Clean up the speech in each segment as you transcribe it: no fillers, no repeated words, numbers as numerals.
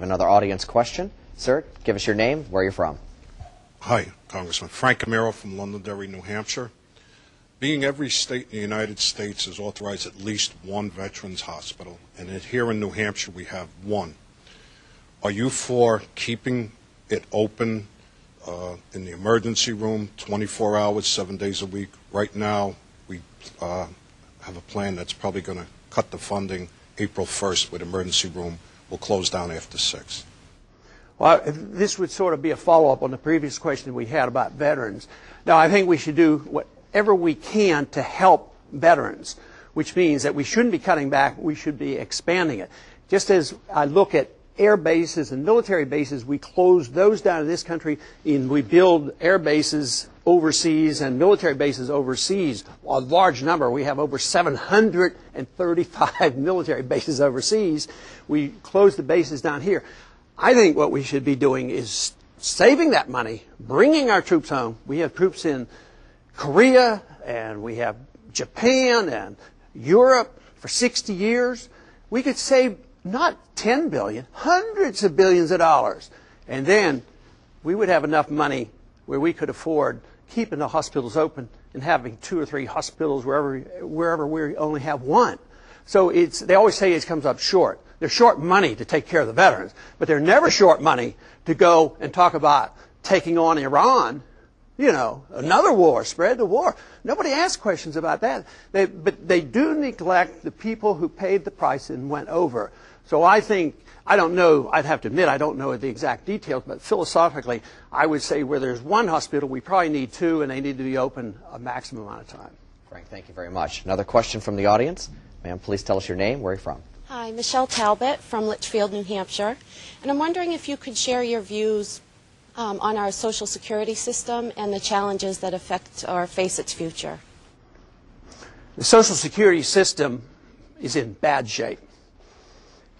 Another audience question. Sir, give us your name, where you're from. Hi, Congressman. Frank Camaro from Londonderry, New Hampshire. Being every state in the United States has authorized at least one veterans hospital, and here in New Hampshire we have one. Are you for keeping it open in the emergency room 24 hours, 7 days a week? Right now we have a plan that's probably going to cut the funding April 1st with emergency room. Will close down after 6. Well, this would sort of be a follow-up on the previous question we had about veterans. Now, I think we should do whatever we can to help veterans, which means that we shouldn't be cutting back, we should be expanding it. Just as I look at air bases and military bases, we close those down in this country, and we build air bases overseas and military bases overseas. A large number. We have over 735 military bases overseas. We close the bases down here. I think what we should be doing is saving that money, bringing our troops home. We have troops in Korea, and we have Japan and Europe for 60 years. We could save not 10 billion, hundreds of billions of dollars. And then we would have enough money where we could afford keeping the hospitals open and having 2 or 3 hospitals wherever we only have one. So they always say it comes up short. They're short money to take care of the veterans, but they're never short money to go and talk about taking on Iran. You know, another war, spread the war. Nobody asks questions about that. But they do neglect the people who paid the price and went over. So I think, I don't know, I'd have to admit I don't know the exact details, but philosophically I would say where there's one hospital, we probably need 2, and they need to be open a maximum amount of time. Frank, thank you very much. Another question from the audience. Ma'am, please tell us your name, where you're from. Hi, Michelle Talbot from Litchfield, New Hampshire. And I'm wondering if you could share your views on our Social Security system and the challenges that affect or face its future. The Social Security system is in bad shape.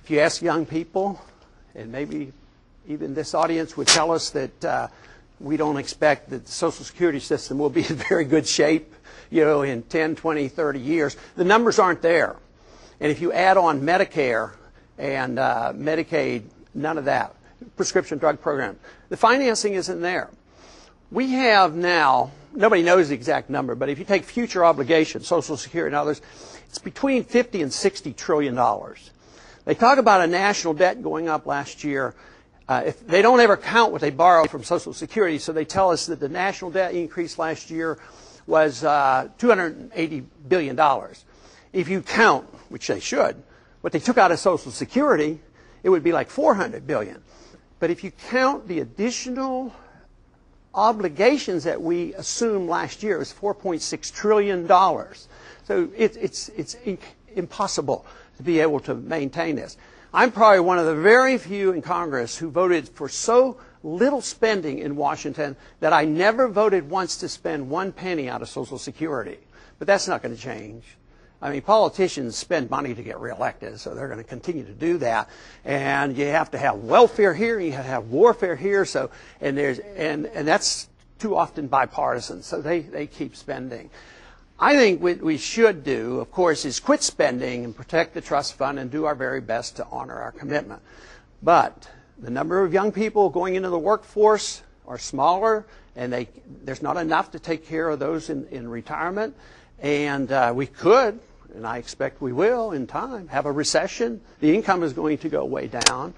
If you ask young people, and maybe even this audience would tell us that we don't expect that the Social Security system will be in very good shape, you know, in 10, 20, 30 years. The numbers aren't there. And if you add on Medicare and Medicaid, none of that, prescription drug program, the financing isn't there. We have now, nobody knows the exact number, but if you take future obligations, Social Security and others, it's between $50 and $60 trillion. They talk about a national debt going up last year. If they don't ever count what they borrow from Social Security, so they tell us that the national debt increase last year was $280 billion. If you count, which they should, what they took out of Social Security, it would be like $400 billion. But if you count the additional obligations that we assumed last year, it was $4.6 trillion. So it's impossible to be able to maintain this. I'm probably one of the very few in Congress who voted for so little spending in Washington that I never voted once to spend 1 penny out of Social Security. But that's not going to change. I mean, politicians spend money to get reelected, so they're going to continue to do that. And you have to have welfare here, you have to have warfare here, so and that's too often bipartisan, so they keep spending. I think what we should do, of course, is quit spending and protect the trust fund and do our very best to honor our commitment. But the number of young people going into the workforce are smaller, and there's not enough to take care of those in retirement. And we could, and I expect we will in time, have a recession. The income is going to go way down.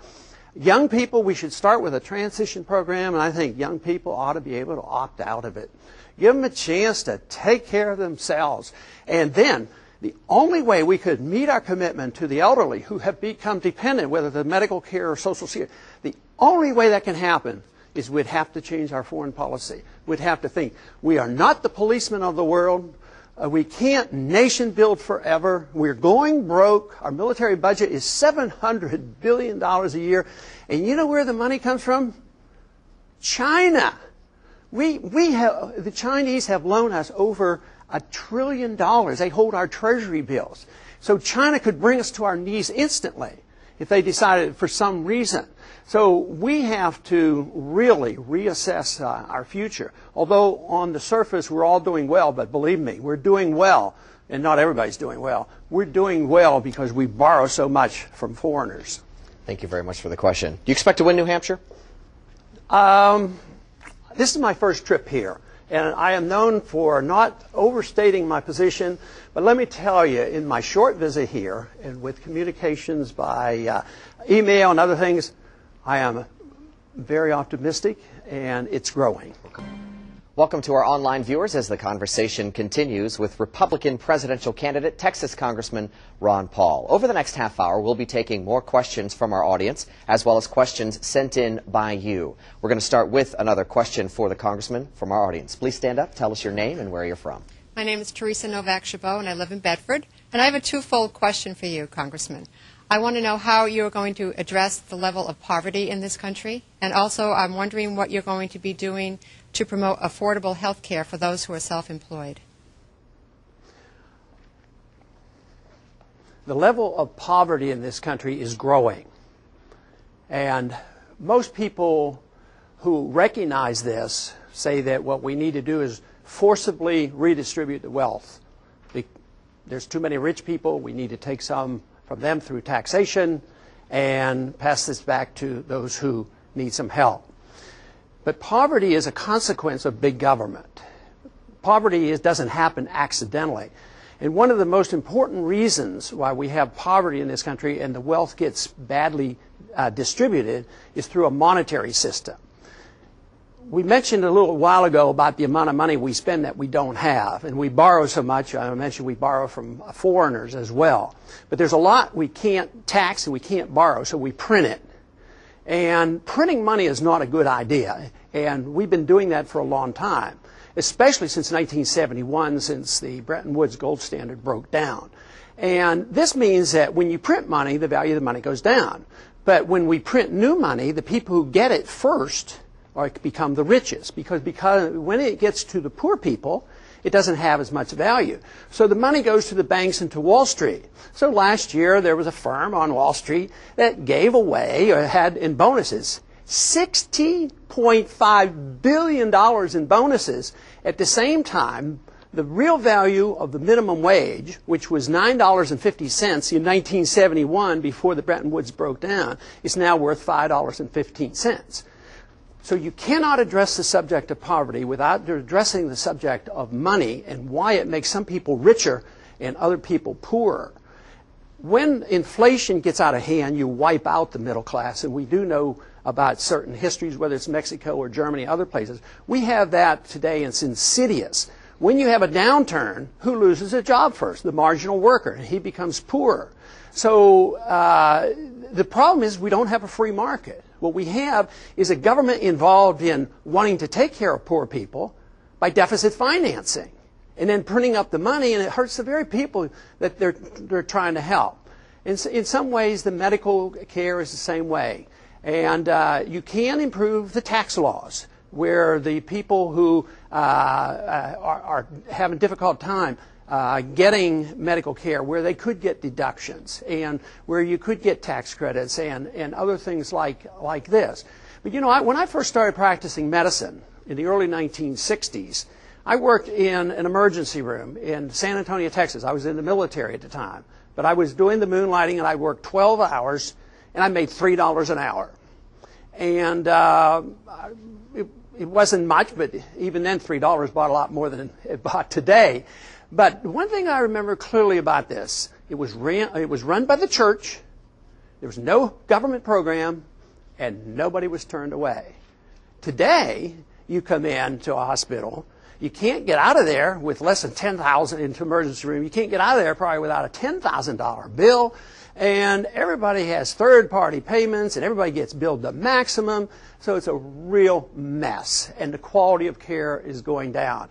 Young people, we should start with a transition program, and I think young people ought to be able to opt out of it. Give them a chance to take care of themselves. And then the only way we could meet our commitment to the elderly who have become dependent, whether the medical care or Social Security, the only way that can happen is we'd have to change our foreign policy. We'd have to think, we are not the policemen of the world. We can't nation build forever. We're going broke. Our military budget is $700 billion a year. And you know where the money comes from? China. The Chinese have loaned us over $1 trillion. They hold our treasury bills. So China could bring us to our knees instantly if they decided for some reason. So we have to really reassess our future. Although on the surface we're all doing well, but believe me, we're doing well, and not everybody's doing well. We're doing well because we borrow so much from foreigners. Thank you very much for the question. Do you expect to win New Hampshire? This is my first trip here, and I am known for not overstating my position, but let me tell you, in my short visit here, and with communications by email and other things, I am very optimistic, and it's growing. Welcome to our online viewers as the conversation continues with Republican presidential candidate, Texas Congressman Ron Paul. Over the next half hour, we'll be taking more questions from our audience, as well as questions sent in by you. We're going to start with another question for the Congressman from our audience. Please stand up, tell us your name and where you're from. My name is Teresa Novak-Chabot, and I live in Bedford. And I have a twofold question for you, Congressman. I want to know how you're going to address the level of poverty in this country. And also, I'm wondering what you're going to be doing to promote affordable health care for those who are self-employed. The level of poverty in this country is growing. And most people who recognize this say that what we need to do is forcibly redistribute the wealth. There's too many rich people. We need to take some from them through taxation and pass this back to those who need some help. But poverty is a consequence of big government. Poverty doesn't happen accidentally. And one of the most important reasons why we have poverty in this country and the wealth gets badly distributed is through a monetary system. We mentioned a little while ago about the amount of money we spend that we don't have, and we borrow so much. I mentioned we borrow from foreigners as well. But there's a lot we can't tax and we can't borrow, so we print it. And printing money is not a good idea, and we've been doing that for a long time, especially since 1971, since the Bretton Woods gold standard broke down. And this means that when you print money, the value of the money goes down. But when we print new money, the people who get it first become the richest, because when it gets to the poor people, it doesn't have as much value. So the money goes to the banks and to Wall Street. So last year there was a firm on Wall Street that gave away or had in bonuses $16.5 billion in bonuses. At the same time, the real value of the minimum wage, which was $9.50 in 1971 before the Bretton Woods broke down, is now worth $5.15. So you cannot address the subject of poverty without addressing the subject of money and why it makes some people richer and other people poorer. When inflation gets out of hand, you wipe out the middle class, and we do know about certain histories, whether it's Mexico or Germany, other places. We have that today, and it's insidious. When you have a downturn, who loses a job first? The marginal worker, and he becomes poorer. So the problem is we don't have a free market. What we have is a government involved in wanting to take care of poor people by deficit financing and then printing up the money, and it hurts the very people that they're trying to help. In some ways, the medical care is the same way. And you can improve the tax laws where the people who are having a difficult time getting medical care, where they could get deductions and where you could get tax credits and other things like this. But you know, when I first started practicing medicine in the early 1960s, I worked in an emergency room in San Antonio, Texas. I was in the military at the time. But I was doing the moonlighting, and I worked 12 hours, and I made $3 an hour. And it wasn't much, but even then $3 bought a lot more than it bought today. But one thing I remember clearly about this, it was run by the church, there was no government program, and nobody was turned away. Today, you come into a hospital, you can't get out of there with less than $10,000 into emergency room. You can't get out of there probably without a $10,000 bill. And everybody has third-party payments, and everybody gets billed the maximum. So it's a real mess, and the quality of care is going down.